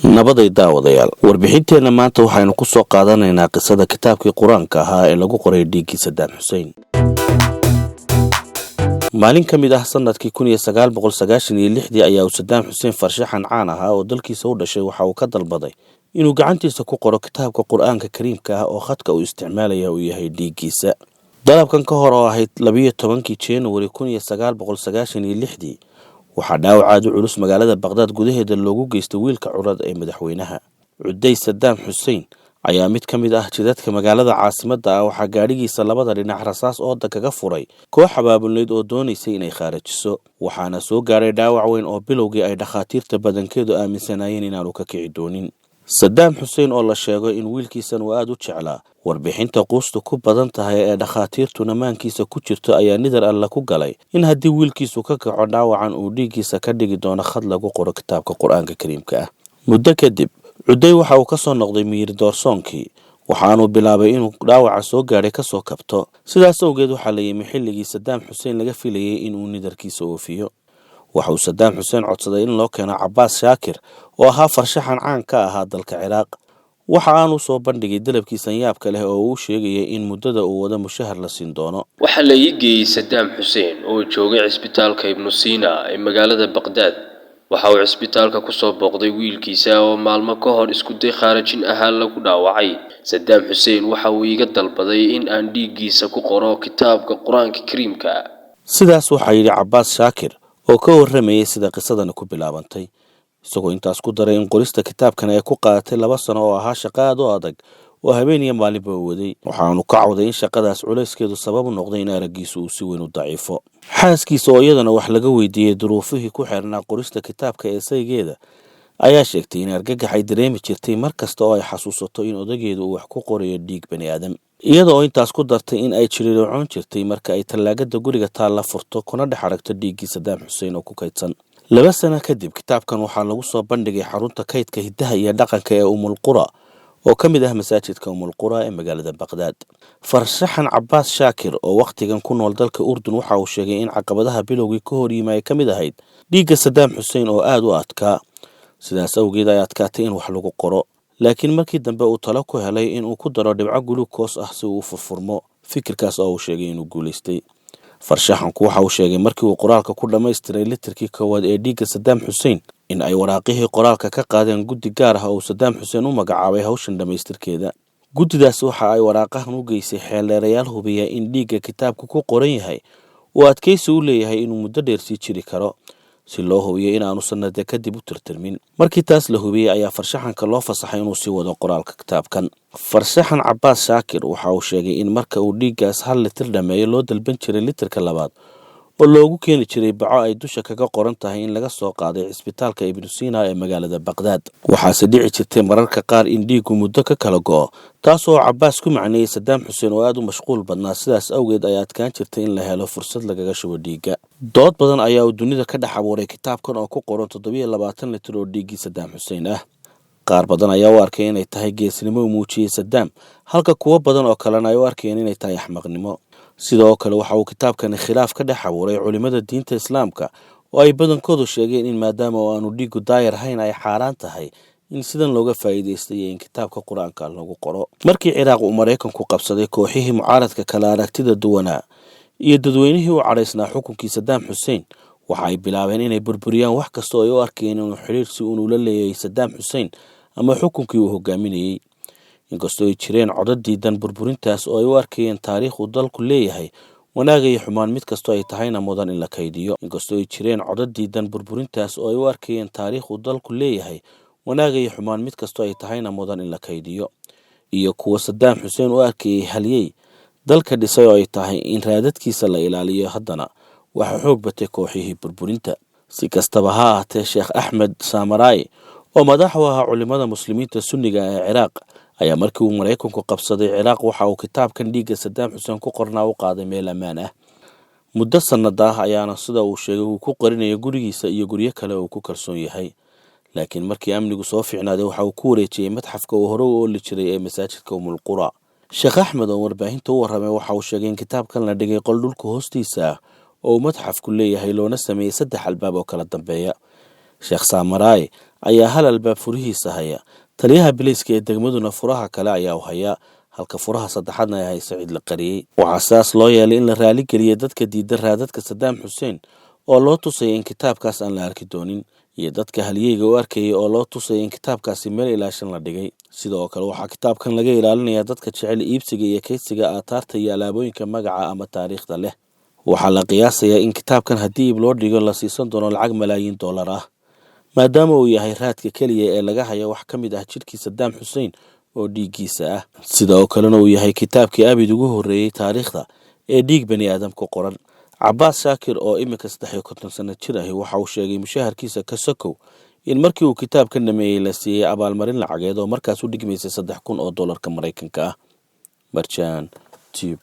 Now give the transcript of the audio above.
nabaday daawadayaal warbixinteena maanta waxaynu ku soo qaadanaynaa qisada kitaabkii quraanka ahaa ee lagu qoray dhiigii Saddam Hussein. maalin ka mid ah sanadkii 1996 ayaa Saddam Hussein farshaxan caan ahaa oo dalkiisa u dhashay waxa uu ka dalbaday inuu gacantiisa ku qoro kitaabka quraanka kariimka ah oo khadka uu isticmaalaya uu yahay dhiigiisa. dalabkan ka hor oo ahayd 12 January 1996 waxaa dhaawacaad u culus magaalada Baghdad gudaheeda loogu geystay wiilka curad ee madaxweynaha Cuday Saddam Hussein ayaa mid ka mid ah jidadka magaalada caasimadda ah waxaa gaadhigiisa labada dhinac rasaas oo kaga furay koox abaabulneed oo doonaysay inay khaarajiso waxaana soo gaaray dhaawac weyn oo bilowgii ay dhakhaatiirta badankeedu aaminsanayeen inaanu ka kici doonin. Saddam Hussein oo la sheego in wiilkiisan uu aad u jeclaa warbixinta quustu ku badan tahay ee dhakhaatiirtuna maankiisa ku jirto ayaa nidar alla ku galay in haddii wiilkiisu ka kaco dhaawacan uu dhiiggiisa ka dhigi doono khad lagu qoro kitaabka quraanka kariimka ah. muddo kadib Cuday waxa uu ka soo noqday miyir doorsoonkii waxaanu bilaabay inuu dhaawaca soo gaaray ka soo kabto sidaas awgeed waxaa la yimi xilligii Saddam Hussein laga filayay inuu nidarkiisa oofiyo. waxa uu Saddam Hussein codsaday in loo keeno Abbas Shakir oo ahaa farshaxan caan ka ahaa dalka Ciraaq. waxa aanu soo bandhigay dalabkiisa yaabka leh oo uu sheegay in muddada uu wada mushahar la siin doono. waxa la yigay Saddam Hussein oo joogay cisbitaalka Ibn Sina ee magaalada Baghdad. waxa uu cisbitaalka ku soo booqday wiilkiisa oo maalmo ka hor isku day khaarajin ahaan lagu dhaawacay. Saddam Hussein waxa uu iga dalbaday in aan dhiiggiisa ku qoro kitaabka quraanka kariimka ah. sidaas waxa yiri Abbas Shakir oo ka warramayay sida qisadana ku bilaabantay isagoo intaas ku daray in qorista kitaabkan ay ku qaadatay 2 sano oo ahaa shaqo aad u adag oo habeen iyo maalinba waday. waxaanu ka cawday in shaqadaas culeyskeedu sabab u noqday in araggiisu uu si weyn u daciifo. xaaskiisa oo iyadana wax laga weydiiyay duruufihii ku xirnaa qorista kitaabka ee saygeeda ayaa sheegtay in argagax ay dareemi jirtay markasta oo ay xasuusato in odageedu uu wax ku qorayo dhiig bani aadam, iyada oo intaas ku dartay in ay jiriircoon jirtay marka ay talaagada guriga taalla furto kuna dhex aragto dhiiggii Saddam Hussein oo ku kaydsan. 2 sano kadib kitaabkan waxaa lagu soo bandhigay xarunta kaydka hidaha iyo dhaqanka ee Qura oo ka mid ah masaajidka Qura ee magaalada Baghdad. farshaxan Abbas Shakir oo waqtigan ku nool dalka Urdun waxa uu sheegay in caqabadaha bilowgii ka hor yimay ka mid ahayd dhiigga Saddam Hussein oo aad u adkaa sidaas awgeed ay adkaatay in wax lagu qoro, laakiin markii dambe uu talo ku helay in uu ku daro dhibco glucose ah si uu furfurmo fikirkaas oo uu sheegay inuu guuleystay. farshaxanku waxa uu sheegay markii uu qoraalka ku dhameystiray litirkii koowaad ee dhiigga Saddam Hussein in ay waraaqihii qoraalka ka qaadeen guddi gaar ah oo Saddam Hussein u magacaabay hawshan dhameystirkeeda. guddidaas waxa ay waraaqahan u geysay xeelleerayaal hubiya in dhiigga kitaabku ku qoran yahay oo adkaysi u leeyahay inuu muddo dheer sii jiri karo si loo hubiyo in aanu sanad kadib u tirtirmin. markii taas la hubiyay ayaa farshaxanka loo fasaxay inuu sii wado qoraalka kitaabkan. farshaxan Abbas Shakir waxa uu sheegay in marka uu dhiiggaas 1 litir dhameeyo loo dalban jiray litirka labaad oo loogu keeni jiray baco ay dusha kaga qoran tahay in laga soo qaaday cisbitaalka Ibn Sina ee magaalada Baghdad. waxaase dhici jirtay mararka qaar in dhiiggu muddo ka kala go'o taas oo Abbas ku macneeyay Saddam Hussein oo aad u mashquul badnaa sidaas awgeed ay adkaan jirtay in la helo fursad lagaga shubo dhiigga. dood badan ayaa dunida ka dhex abuuray kitaabkan oo ku qoran 27 litir oo dhiiggii Saddam Hussein ah. qaar badan ayaa u arkay inay tahay geesnimo uu muujiyay Saddam halka kuwa badan oo kalena ay u arkeen inay tahay axmaqnimo. sidoo kale waxa uu kitaabkan khilaaf ka dhex abuuray culimada diinta Islaamka oo ay badankoodu sheegeen in maadaama aanu dhiiggu daayar hayn ay xaaraan tahay in sidan looga faa'iideystay in kitaabka quraanka lagu qoro. markii Ciraaq uu Mareykanku qabsaday kooxihii mucaaradka kala aragtida duwanaa iyo dadweynihii u cadaysnaa xukunkii Saddam Hussein waxa ay bilaabeen inay burburiyaan wax kasta oo ay u arkeen inuu xiriir si uu la leeyahay Saddam Hussein ama xukunkii uu hogaaminayay. inkastoo ay jireen codad diidan burburintaas oo ay u arkayeen taariikh uu dalku leeyahay wanaag iyo xumaan mid kastoo ay tahayna mudan in la kaydiyo. inkastoo ay jireen codad diidan burburintaas oo ay u arkayeen taariikh uu dalku leeyahay wanaag iyo xumaan mid kastoo ay tahayna mudan in la kaydiyo, iyo kuwa Saddam Hussein u arkayay halyey dalka dhisay oo ay tahay in raadadkiisa la ilaaliyo, haddana waxa xoog batay kooxihii burburinta. si kastaba ha ahaatee Sheekh Ahmed Samarai oo madax u ahaa culimada muslimiinta sunniga ee Ciraaq ayaa markii uu Mareykanku qabsaday Ciraaq waxa uu kitaabkan dhiigga Saddam Hussein ku qornaa u qaaday meel ammaan ah. muddo sanad ah ayaana sida uu sheegay uu ku qorinayo gurigiisa iyo guryo kale oo ku kalsoon yahay, laakiin markii amnigu soo fiicnaaday waxa uu ku wareejiyay madxafka uu hore u ooli jiray ee masaajidka Qura. Sheekh Ahmed oo warbaahinta u warramay waxa uu sheegay in kitaabkan la dhigay qol dhulka hoostiisa ah oo madxafku leeyahay loona sameeyay 3 albaab oo kala dambeeya. Sheekh Samarai ayaa hal albaab furihiisa haya. Taliyaha biliiska ee degmaduna furaha kale ayaa u haya, halka furaha saddexaadna ay hayso cid la qariyay. Waxaa saas loo yeelay in la raali geliyo dadka diidan raadadka Saddam Hussein oo loo tusay in kitaabkaas aan la arki doonin, iyo dadka halyeyga u arkayay oo loo tusay in kitaabkaasi meel ilaashan la dhigay. Sidoo kale waxaa kitaabkan laga ilaalinayaa dadka jecel iibsiga iyo kaydsiga aataarta iyo alaabooyinka magaca ama taariikhda leh. Waxaa la qiyaasayaa in kitaabkan haddii iib loo dhigo la siisan doono lacag malaayiin dollar ah, maadaama uu yahay raadka keliya ee laga hayo wax ka mid ah jidhkii Saddam Hussein oo dhiiggiisa ah. Sidoo kalena uu yahay kitaabkii abid ugu horreeyay taariikhda ee dhiig bani aadam ku qoran. Cabbaas Shaakir oo imika 53 sano jir ah waxa uu sheegay mushaharkiisa ka sokow in markii uu kitaabkan dhameeyay la siiyay abaalmarin lacageed oo markaas u dhigmaysay $3,000 oo Mareykanka ah. Marjaan Tube.